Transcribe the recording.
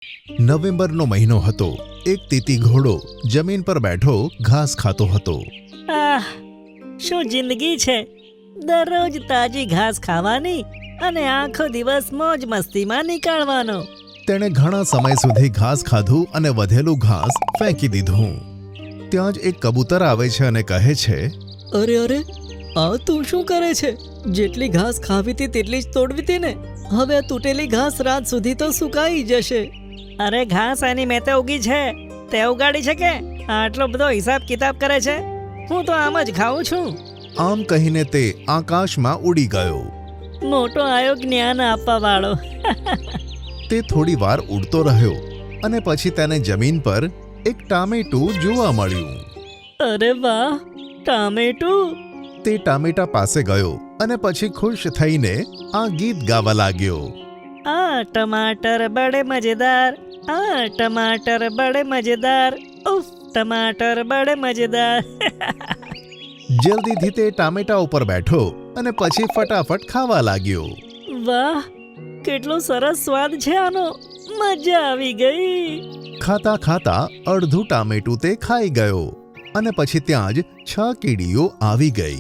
નવેમ્બરનો મહિનો હતો. એક તીતી ઘોડો જમીન પર બેઠો ઘાસ ખાતો હતો. આહ, શું જિંદગી છે! દરરોજ તાજી ઘાસ ખાવાની અને આખો દિવસ મોજ મસ્તીમાં નીકાળવાનો. તેણે ઘણા સમય સુધી ઘાસ ખાધું અને વધેલું ઘાસ ફેંકી દીધું. ત્યાં જ એક કબૂતર આવે છે અને કહે છે, અરે અરે, આ તું શું કરે છે? જેટલી ઘાસ ખાવી હતી તેટલી જ તોડવી હતી ને. હવે આ તૂટેલી ઘાસ રાત સુધી તો સુકાઈ જશે. અરે ઘાસ એની મેતે ઉગી છે, તે ઉગાડી છે કે આટલો બધો હિસાબ કિતાબ કરે છે? હું તો આમ જ ખાઉં છું. આમ કહીને તે આકાશમાં ઉડી ગયો. મોટો આયો જ્ઞાન આપવા વાળો. તે થોડી વાર ઉડતો રહ્યો અને પછી તેને જમીન પર એક ટામેટું જોવા મળ્યું. અરે વાહ, ટામેટું! તે ટામેટા પાસે ગયો અને પછી ખુશ થઈને આ ગીત ગાવા લાગ્યો. આ ટમાટર બડે મજેદાર, આ ટમાટર બડે મજેદાર, ઉફ ટમાટર બડે મજેદાર. જલ્દીથી તે ટામેટા ઉપર બેઠો અને પછી ફટાફટ ખાવા લાગ્યો. વાહ, કેટલો સરસ સ્વાદ છે આનો! મજા આવી ગઈ. ખાતા ખાતા અડધું ટામેટું તે ખાઈ ગયો અને પછી ત્યાં જ 6 કીડીઓ આવી ગઈ.